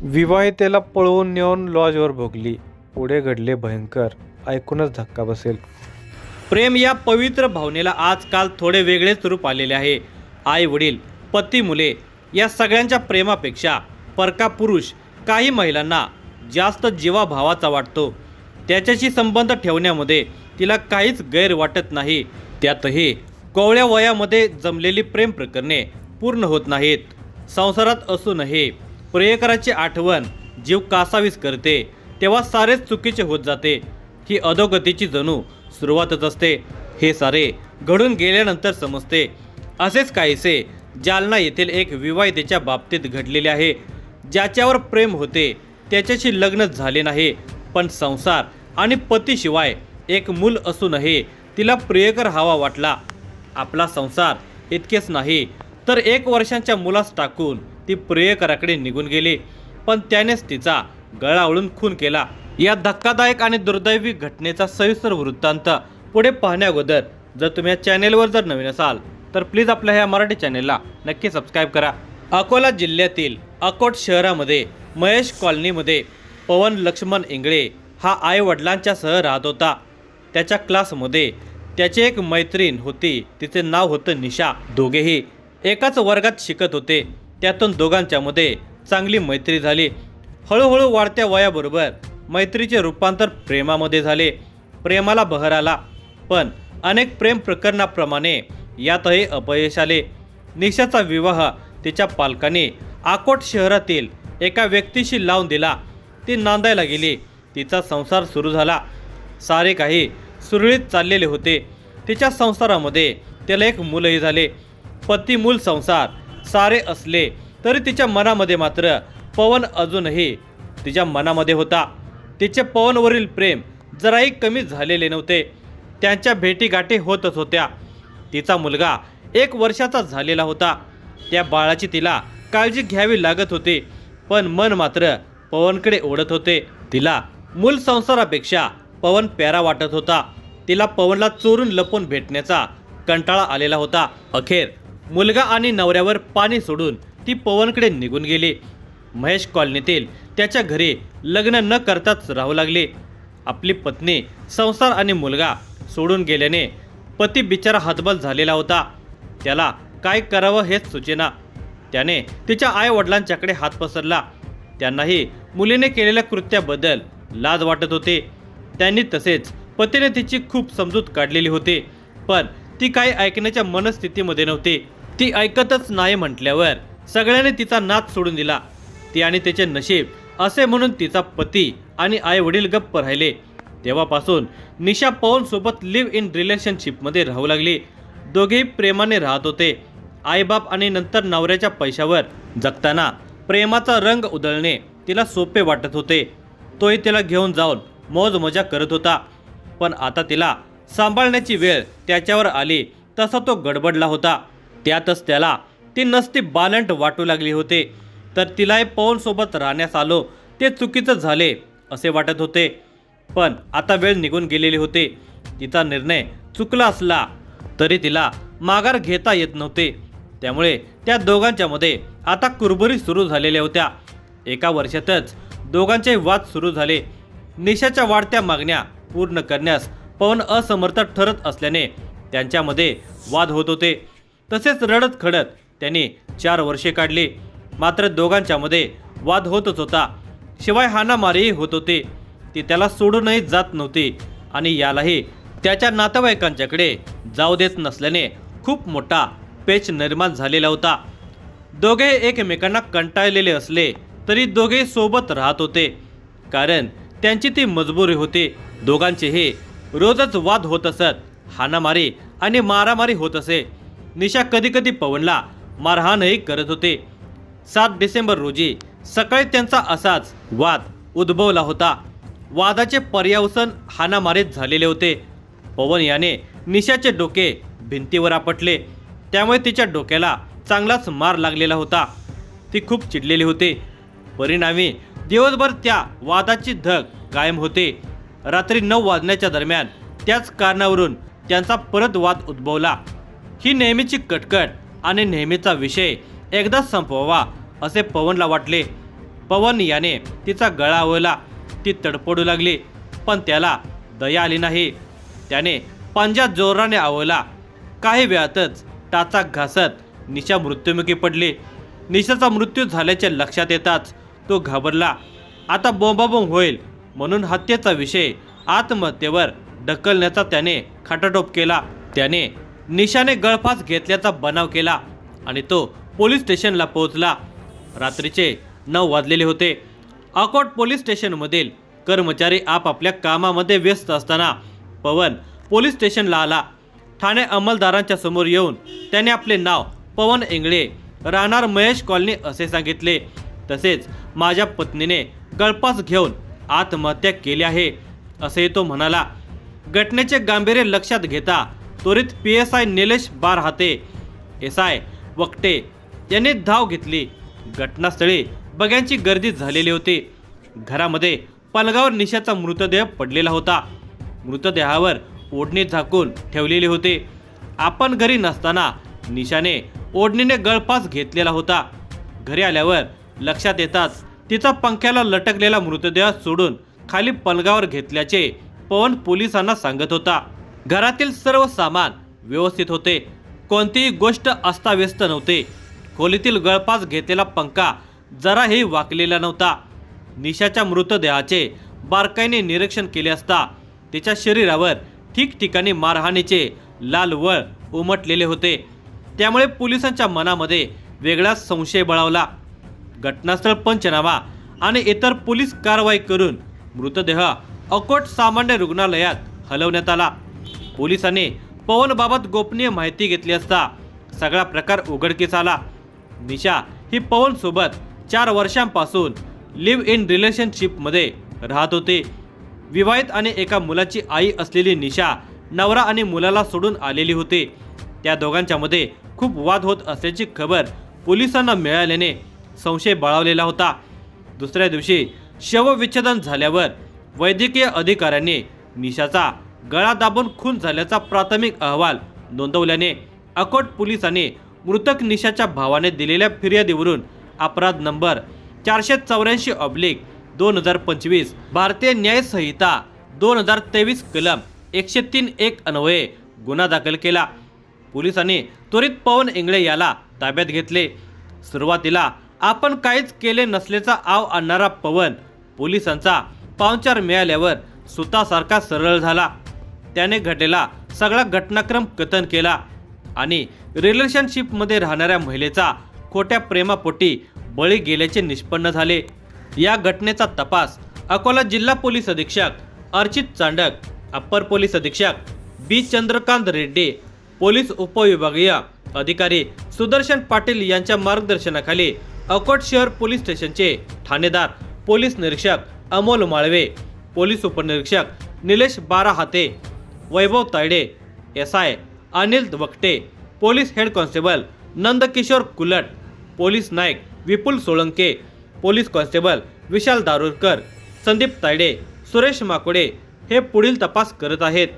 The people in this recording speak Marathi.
विवाहितेला पळवून नेऊन लॉजवर भोगली. पुढे घडले भयंकर. ऐकूनच धक्का बसेल. प्रेम या पवित्र भावनेला आजकाल थोडे वेगळेच रूप आलेले आहे. आई वडील, पती, मुले या सगळ्यांच्या प्रेमापेक्षा परका पुरुष काही महिलांना जास्त जीवाभावाचा वाटतो. त्याच्याशी संबंध ठेवण्यामध्ये तिला काहीच गैर वाटत नाही. त्यातही कोवळ्या वयामध्ये जमलेली प्रेम प्रकरणे पूर्ण होत नाहीत. संसारात असूनही प्रियकराची आठवण जीव कासावीस करते तेव्हा सारेच चुकीचे होत जाते. ही अधोगतीची जणू सुरुवातच असते. हे सारे घडून गेल्यानंतर समजते. असेच काहीसे जालना येथील एक विवाहितेच्या बाबतीत घडलेले आहे. ज्याच्यावर प्रेम होते त्याच्याशी लग्न झाले नाही, पण संसार आणि पतीशिवाय एक मूल असूनही तिला प्रियकर हवा वाटला. आपला संसार इतकेच नाही तर 1 वर्षांच्या मुलास टाकून ती प्रियकराकडे निघून गेली, पण त्यानेच तिचा गळा आवळून खून केला. या धक्कादायक आणि दुर्दैवी घटनेचा सविस्तर वृत्तांत पुढे पाहण्याअगोदर जर तुम्ही या चॅनेलवर जर नवीन असाल तर प्लीज आपल्या ह्या मराठी चॅनेलला नक्की सबस्क्राईब करा. अकोला जिल्ह्यातील अकोट शहरामध्ये महेश कॉलनीमध्ये पवन लक्ष्मण इंगळे हा आई वडिलांच्या सह राहत होता. त्याच्या क्लासमध्ये त्याची एक मैत्रीण होती. तिचे नाव होतं निशा. दोघेही एकाच वर्गात शिकत होते. त्यातून दोघांच्यामध्ये चांगली मैत्री झाली. हळूहळू वाढत्या वयाबरोबर मैत्रीचे रूपांतर प्रेमामध्ये झाले. प्रेमाला बहर आला, पण अनेक प्रेम प्रकरणाप्रमाणे यातही अपयश आले. निशाचा विवाह तिच्या पालकांनी अकोट शहरातील एका व्यक्तीशी लावून दिला. ती नांदायला गेली. तिचा संसार सुरू झाला. सारे काही सुरळीत चाललेले होते. तिच्या संसारामध्ये त्याला एक मुलंही झाले. पती मूल संसार सारे असले तरी तिच्या मनामध्ये मात्र पवन अजूनही तिच्या मनामध्ये होता. तिचे पवनवरील प्रेम जराही कमी झालेले नव्हते. त्यांच्या भेटीगाठी होतच होत्या. तिचा मुलगा 1 वर्षाचा झालेला होता. त्या बाळाची तिला काळजी घ्यावी लागत होती, पण मन मात्र पवनकडे ओढत होते. तिला मूल संसारापेक्षा पवन प्यारा वाटत होता. तिला पवनला चोरून लपून भेटण्याचा कंटाळा आलेला होता. अखेर मुलगा आणि नवऱ्यावर पाणी सोडून ती पवनकडे निघून गेली. महेश कॉलनीतील त्याच्या घरी लग्न न करताच राहू लागली. आपली पत्नी, संसार आणि मुलगा सोडून गेल्याने पती बिचारा हतबल झालेला होता. त्याला काय करावं हेच सुचेना. त्याने तिच्या आई वडिलांच्याकडे हात पसरला. त्यांनाही मुलीने केलेल्या कृत्याबद्दल लाज वाटत होते. त्यांनी तसेच पतीने तिची खूप समजूत काढलेली होती, पण ती काही ऐकण्याच्या मनस्थितीमध्ये नव्हती. ती ऐकतच नाही म्हटल्यावर सगळ्यांनी तिचा नाद सोडून दिला. ती आणि तिचे नशीब असे म्हणून तिचा पती आणि आई वडील गप्प राहिले. तेव्हापासून निशा पवन सोबत लिव्ह इन रिलेशनशिपमध्ये राहू लागली. दोघेही प्रेमाने राहत होते. आईबाप आणि नंतर नवऱ्याच्या पैशावर जगताना प्रेमाचा रंग उधळणे तिला सोपे वाटत होते. तोही तिला घेऊन जाऊन मौज मजा करत होता, पण आता तिला सांभाळण्याची वेळ त्याच्यावर आली तसा तो गडबडला होता. त्यातच त्याला ती नसती बालंट वाटू लागली होते. तर तिलाही पवनसोबत राहण्यास आलो ते चुकीचं झाले असे वाटत होते, पण आता वेळ निघून गेलेली होती. तिचा निर्णय चुकला असला तरी तिला माघार घेता येत नव्हते. त्यामुळे त्या दोघांच्यामध्ये आता कुरबुरी सुरू झालेल्या होत्या. 1 वर्षातच दोघांचे वाद सुरू झाले. निशाच्या वाढत्या मागण्या पूर्ण करण्यास पवन असमर्थ ठरत असल्याने त्यांच्यामध्ये वाद होत होते. तसेच रडत खडत त्यांनी 4 वर्षे काढली. मात्र दोघांच्यामध्ये वाद होतच होता. शिवाय हाणामारीही होत होते. ती त्याला सोडूनही जात नव्हती आणि यालाही त्याच्या नातेवाईकांच्याकडे जाऊ देत नसल्याने खूप मोठा पेच निर्माण झालेला होता. दोघे एकमेकांना कंटाळलेले असले तरी दोघे सोबत राहत होते, कारण त्यांची ती मजबुरी होती. दोघांचेही रोजच वाद होत असत. हाणामारी आणि मारामारी होत असे. निशा कधीकधी पवनला मारहाणही करत होते. 7 डिसेंबर रोजी सकाळी त्यांचा असाच वाद उद्भवला होता. वादाचे पर्यावसन हाणामारीत झालेले होते. पवन याने निशाचे डोके भिंतीवर आपटले. त्यामुळे तिच्या डोक्याला चांगलाच मार लागलेला होता. ती खूप चिडलेली होती. परिणामी दिवसभर त्या वादाची धग कायम होते. रात्री 9 वाजण्याच्या दरम्यान त्याच कारणावरून त्यांचा परत वाद उद्भवला. ही नेहमीची कटकट आणि नेहमीचा विषय एकदा संपवावा असे पवनला वाटले. पवन याने तिचा गळा आवळला. ती तडफडू लागली, पण त्याला दया आली नाही. त्याने पंजा जोराने आवळला. काही वेळातच टाचा घासत निशा मृत्युमुखी पडली. निशाचा मृत्यू झाल्याचे लक्षात येताच तो घाबरला. आता बोंबाबोंब होईल म्हणून हत्येचा विषय आत्महत्येवर ढकलण्याचा त्याने खाटाटोप केला. त्याने निशाने गळफास घेतल्याचा बनाव केला आणि तो पोलीस स्टेशनला पोहोचला. रात्रीचे 9 वाजलेले होते. अकोट पोलीस स्टेशनमधील कर्मचारी आपापल्या कामामध्ये व्यस्त असताना पवन पोलीस स्टेशनला आला. ठाणे अंमलदारांच्या समोर येऊन त्याने आपले नाव पवन इंगळे, राहणार महेश कॉलनी असे सांगितले. तसेच माझ्या पत्नीने गळफास घेऊन आत्महत्या केली आहे असेही तो म्हणाला. घटनेचे गांभीर्य लक्षात घेता त्वरित PSI निलेश बारहाते, SI वक्टे यांनी धाव घेतली. घटनास्थळी बघ्यांची गर्दी झालेली होती. घरामध्ये पलंगावर निशाचा मृतदेह पडलेला होता. मृतदेहावर ओढणी झाकून ठेवलेली होती. आपण घरी नसताना निशाने ओढणीने गळफास घेतलेला होता. घरी आल्यावर लक्षात येताच तिचा पंख्याला लटकलेला मृतदेह सोडून खाली पलंगावर घेतल्याचे पवन पोलिसांना सांगत होता. घरातील सर्व सामान व्यवस्थित होते. कोणतीही गोष्ट अस्ताव्यस्त नव्हते. खोलीतील गळफास घेतलेला पंखा जराही वाकलेला नव्हता. निशाच्या मृतदेहाचे बारकाईने निरीक्षण केले असता तिच्या शरीरावर ठिकठिकाणी मारहाणीचे लाल वळ उमटलेले होते. त्यामुळे पोलिसांच्या मनामध्ये वेगळाच संशय बळावला. घटनास्थळ पंचनामा आणि इतर पोलीस कारवाई करून मृतदेह अकोट सामान्य रुग्णालयात हलवण्यात आला. पोलिसांनी पवनबाबत गोपनीय माहिती घेतली असता सगळा प्रकार उघडकीस आला. निशा ही पवनसोबत 4 वर्षांपासून लिव्ह इन रिलेशनशिपमध्ये राहत होती. विवाहित आणि एका मुलाची आई असलेली निशा नवरा आणि मुलाला सोडून आलेली होती. त्या दोघांच्यामध्ये खूप वाद होत असल्याची खबर पोलिसांना मिळाल्याने संशय बळावलेला होता. दुसऱ्या दिवशी शवविच्छेदन झाल्यावर वैद्यकीय अधिकाऱ्यांनी निशाचा गळा दाबून खून झाल्याचा प्राथमिक अहवाल नोंदवल्याने अकोट पोलिसांनी मृतक निशाच्या भावाने दिलेल्या फिर्यादीवरून अपराध नंबर 484/2025 भारतीय न्याय संहिता 2023 कलम 103(1) अन्वये गुन्हा दाखल केला. पोलिसांनी त्वरित पवन इंगळे याला ताब्यात घेतले. सुरुवातीला आपण काहीच केले नसल्याचा आव आणणारा पवन पोलिसांचा पाहुणचार मिळाल्यावर सुतासारखा सरळ झाला. त्याने घडलेला सगळा घटनाक्रम कथन केला आणि रिलेशनशिपमध्ये राहणाऱ्या महिलेचा खोट्या प्रेमापोटी बळी गेल्याचे निष्पन्न झाले. या घटनेचा तपास अकोला जिल्हा पोलीस अधीक्षक अर्चित चांडक, अप्पर पोलीस अधीक्षक B चंद्रकांत रेड्डी, पोलीस उपविभागीय अधिकारी सुदर्शन पाटील यांच्या मार्गदर्शनाखाली अकोट शहर पोलीस स्टेशनचे ठाणेदार पोलीस निरीक्षक अमोल माळवे, पोलीस उपनिरीक्षक Nilesh Barhate, Vaibhav Tayde, SI Anil Wakte, police head constable Nandkishor Kulat, police naik Vipul Solanke, police constable Vishal Darurkar, Sandeep Tayde, Suresh Makode हे पुढील तपास करत आहेत.